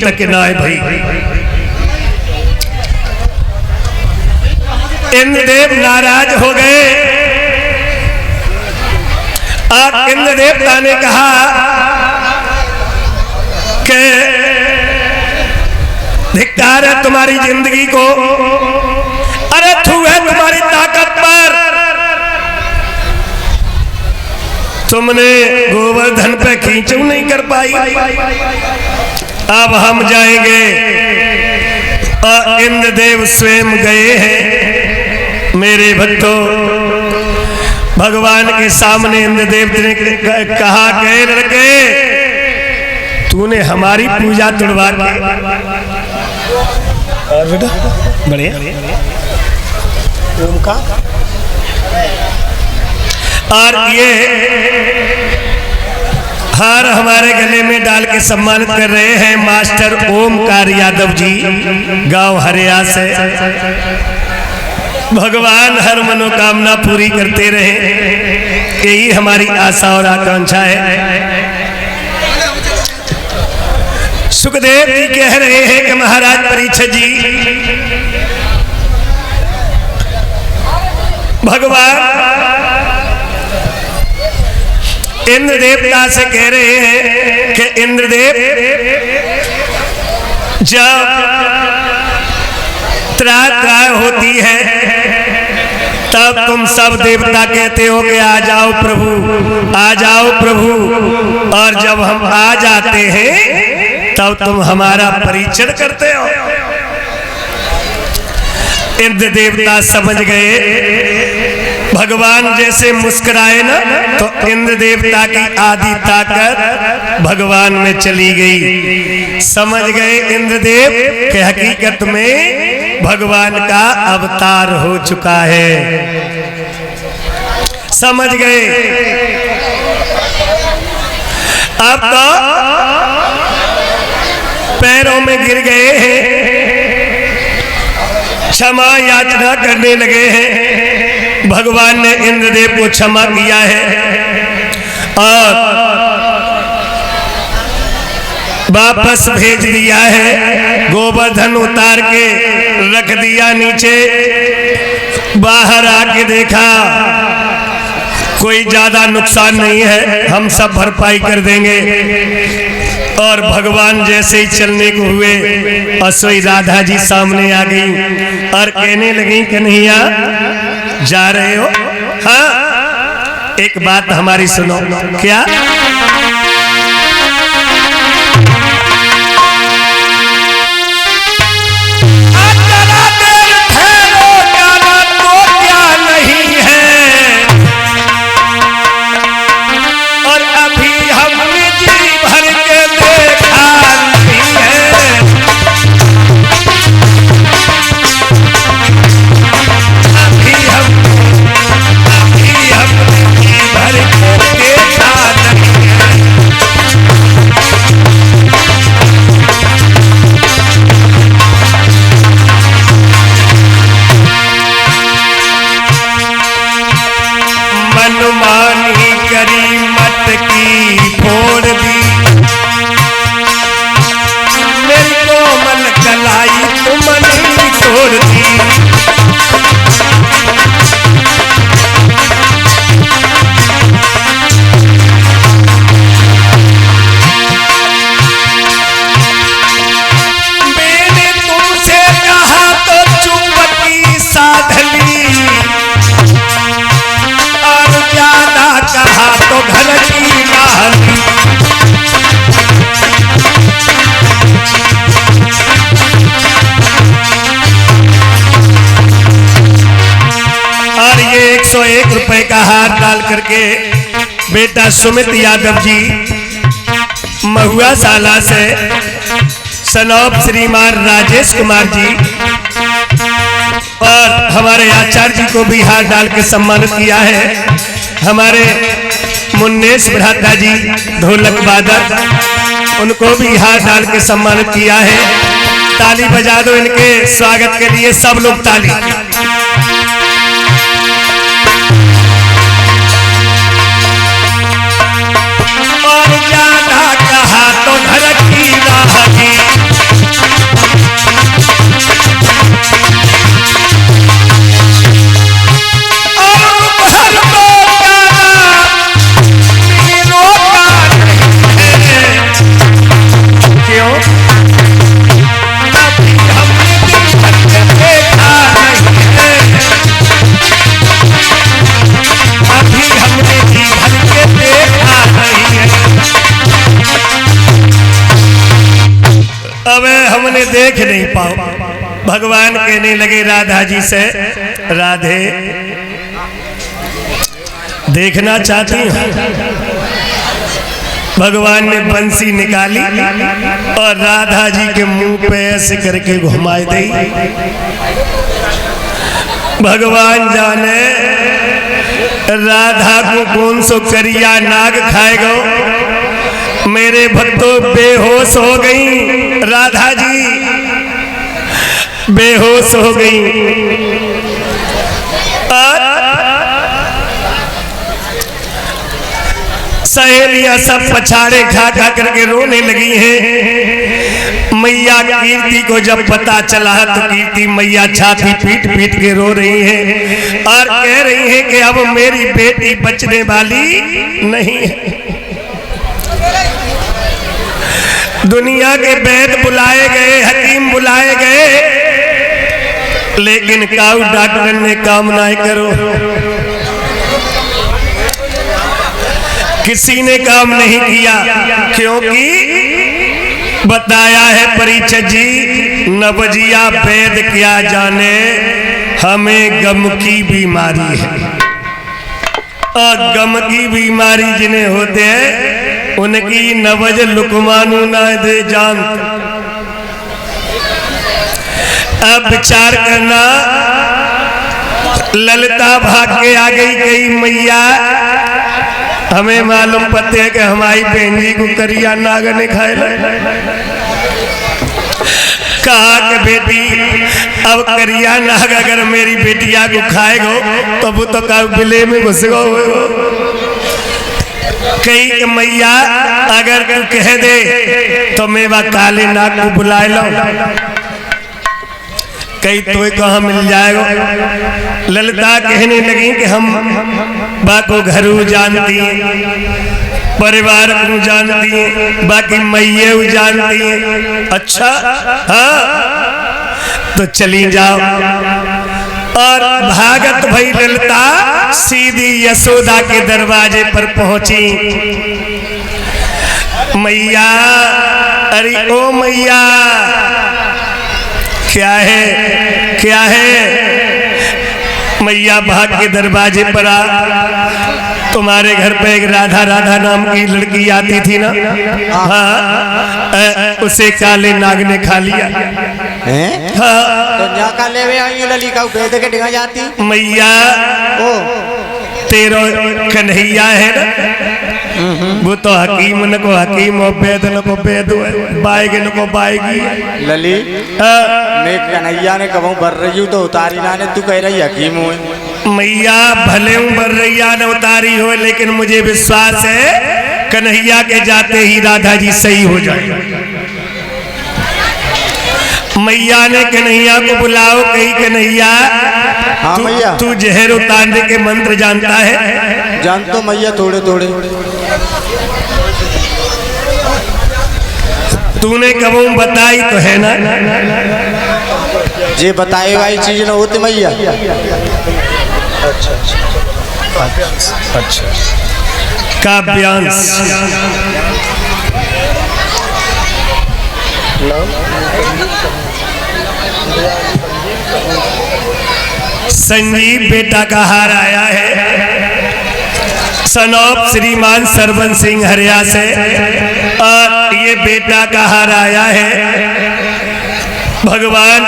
तक ना है भाई। इंद्रदेव नाराज हो गए और इंद्र देवता ने कहा कि धिक्कार है तुम्हारी जिंदगी को, अरे तू है तुम्हारी ताकत पर, तुमने गोवर्धन पे खींचू नहीं कर पाई, अब हम जाएंगे। और इंद्रदेव स्वयं गए हैं मेरे भक्तों, भगवान के सामने इंद्रदेव ने कहा गए लड़के तूने हमारी पूजा तुड़वा के, और बेटा बढ़िया और ये हार हमारे गले में डाल के सम्मानित कर रहे हैं मास्टर ओमकार यादव जी, गांव हरिया से। भगवान हर मनोकामना पूरी करते रहे, यही हमारी आशा और आकांक्षा है। सुखदेव जी कह रहे हैं कि महाराज परीक्षित जी, भगवान इंद्र देवता से कह रहे हैं कि इंद्रदेव जब त्राय होती है तब तुम सब देवता कहते हो कि आ जाओ प्रभु, आ जाओ प्रभु, और जब हम आ जाते हैं तब तुम हमारा परिचय करते हो। इंद्र देवता समझ गए, भगवान जैसे मुस्कुराए ना तो इंद्र देवता की आधी ताकत भगवान में चली गई। समझ गए इंद्रदेव कि हकीकत में भगवान का अवतार हो चुका है, समझ गए। अब तो पैरों में गिर गए हैं, क्षमा याचना करने लगे हैं। भगवान ने इंद्रदेव को क्षमा किया है और वापस भेज दिया है, गोवर्धन उतार के रख दिया नीचे। बाहर आके देखा कोई ज्यादा नुकसान नहीं है, हम सब भरपाई कर देंगे। और भगवान जैसे ही चलने को हुए असोई राधा जी सामने आ गई और कहने लगी कन्हैया जा रहे हो? हाँ, एक बात हमारी सुनो। क्या? ₹101 का हार डाल करके बेटा सुमित यादव जी महुआ साला से, सनौप श्रीमान राजेश कुमार जी और हमारे आचार्य जी को भी हार डाल के सम्मानित किया है। हमारे मुन्नेश भ्राता जी ढोलक वादक, उनको भी हार डाल के सम्मानित किया है। ताली बजा दो इनके स्वागत के लिए, सब लोग ताली। और ज्यादा कहा तो घर की राह अब हमने देख नहीं पाओ। भगवान कहने लगे राधा जी से, राधे देखना चाहती हूँ। भगवान ने बंसी निकाली और राधा जी के मुंह पे ऐसे करके घुमाई दी। भगवान जाने राधा को कौन सो करिया नाग खाएगा। मेरे भक्तों बेहोश हो गई, राधा जी बेहोश हो गई। सहेलियां सब पछाड़े खा खा करके रोने लगी हैं। मैया कीर्ति को जब पता चला तो कीर्ति मैया छाती पीट पीट के रो रही है और कह रही है कि अब मेरी बेटी बचने वाली नहीं है। दुनिया के वैद्य बुलाए गए, हकीम बुलाए गए, लेकिन काऊ डॉक्टर ने काम ना करो, किसी ने काम नहीं किया। क्योंकि बताया है परीक्षित जी, नवजिया वेद क्या जाने हमें गम की बीमारी है। और गम की बीमारी जिन्हें होते हैं उनकी नवज लुकमानू ना दे जान। अब विचार करना, ललिता भाग के आ गई, कही मैया हमें मालूम पते है कि हमारी बहन जी को करिया नाग ने खाए। कहा कि बेटी अब करिया नाग अगर मेरी बेटिया को खाएगो तो वो तो का बिले में घुस गो। कही कि मैया अगर तू कह दे तो मैं वह काले नाग को बुलाए लो। कहीं तो कहाँ मिल जाएगा। ललिता कहने लगी कि हम बाको घरू जानती हैं, परिवार को जानती हैं, बाकी मैये जानती हैं। अच्छा हाँ तो चली जाओ। और भागत भई ललिता सीधी यशोदा के दरवाजे पर पहुंची। मैया, अरे ओ मैया, क्या है क्या है। मैया भाग के दरवाजे पर आ, तुम्हारे घर पे एक राधा राधा नाम की लड़की आती थी ना, हाँ, उसे काले नाग ने खा लिया। हाँ तो काले वे आई लली का भेद के डिगा जाती। मैया तेरो कन्हैया है ना, वो तो हकीम न को हकीम और वेद न को वेद है, बाएगी न को बाएगी। लली मैं कन्हैया ने कबू भर रही हूँ तो उतारी ना ने, तू कह रही हकीम हुए। मैया भले हूँ भर रैया न उतारी हो, लेकिन मुझे विश्वास है कन्हैया के जाते ही राधा जी सही हो जाए। मैया ने कन्हैया को बुलाओ। कही कन्हैया, हाँ मैया, तू जहर उतारने के मंत्र जानता है? जान तो मैया थोड़े थोड़े। तूने कबू बताई तो है ना? जे बताए वाली चीज न होती मैया। अच्छा काव्यांश संजीव बेटा का हार आया है, सनौप श्रीमान सरवन सिंह हरिया से, और ये बेटा का हार आया है। भगवान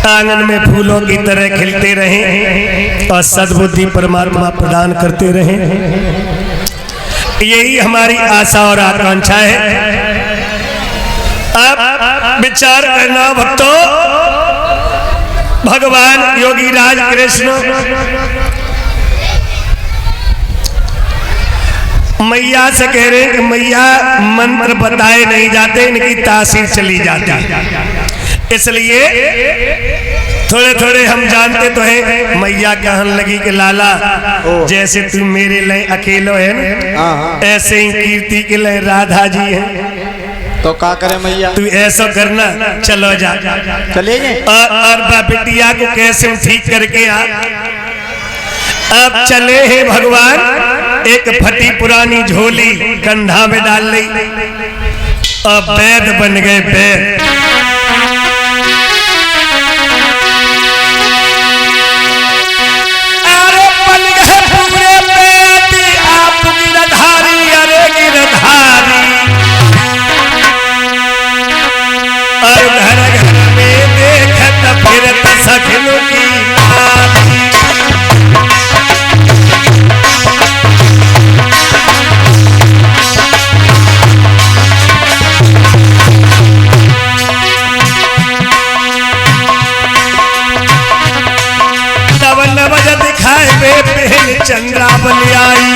आंगन में फूलों की तरह खिलते रहें और सद्बुद्धि परमात्मा प्रदान करते रहें, यही हमारी आशा और आकांक्षा है। अब विचार करना भक्तों, भगवान योगी राज कृष्ण मैया से कह रहे हैं कि मैया मंत्र बताए नहीं जाते, इनकी तासीर चली जाती, इसलिए थोड़े थोड़े हम जानते तो हैं। मैया कहने लगी कि लाला जैसे तू मेरे लिए अकेलो है ना, ऐसे ही कीर्ति के लिए राधा जी हैं, तो क्या करे मैया? तू ऐसा करना, चलो जा चले गए। और बिटिया को कैसे ठीक करके आ। अब चले हैं भगवान, एक फटी पुरानी झोली कंधा में डाल ली अब वैद बन गए वैद। अरे बन गए पूरे वैद आप गिरधारी, अरे गिरधारी। और घर घर में देखत फिरत सखियों की नारी। दिखाए वे पहले चंद्रा बलियाई,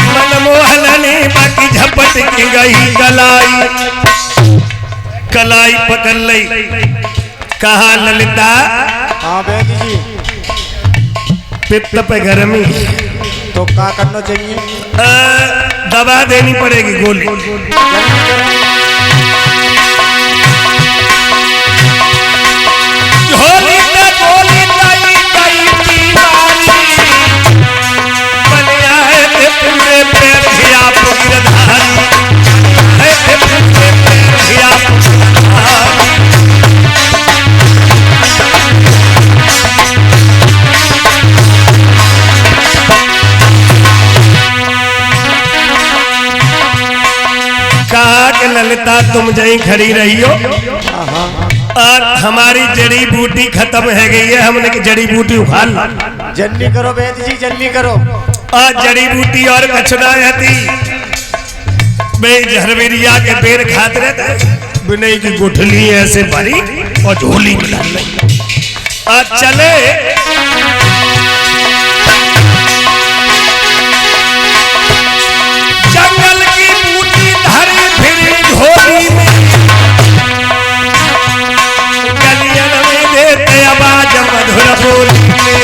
मनमोहन ने बाकी झपट की गई कलाई। कलाई पकड़ लई, कहा ललिता हाँ बेदी जी पित्त पे गर्मी तो क्या करना चाहिए? दवा देनी पड़ेगी गोली। होली ना गोली ताई ताई दीवानी बनिया है ते पूरे पैर धिया गिरधारी, है ते पूरे पैर धिया गिरधारी। कहा कि ललिता तुम जहीं खड़ी रही हो और हमारी जड़ी बूटी खत्म है गई है, हमने की जड़ी बूटी उखाड़ ला। जल्दी करो बेदी जी जल्दी करो। और जड़ी बूटी और कछुना रहती बे झरवेरिया के पेड़ खाते रहते, बिनई की गुठली ऐसे भरी और झोली में डाल ली और चले। जंगल की बूटी धरी फिरी झोली में, गलियन में देते आवाज मधुर बोली में।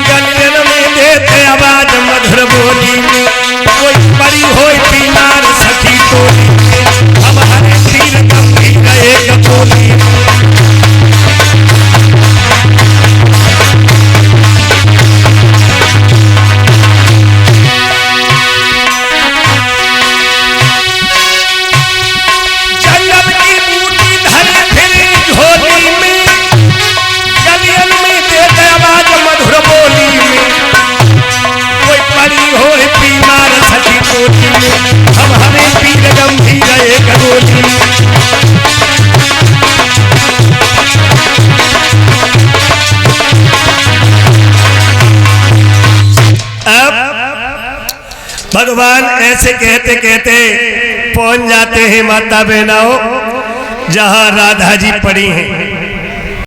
गलियन में देते आवाज मधुर बोली में, कोई परी होई बीमार सखी टोली में, हमारे तीर गंभीर एक टोली में। हम हमें पीर गंभीर एक गोली। अब भगवान ऐसे कहते कहते पहुंच जाते हैं माता बहनाओं जहां राधा जी पड़ी हैं।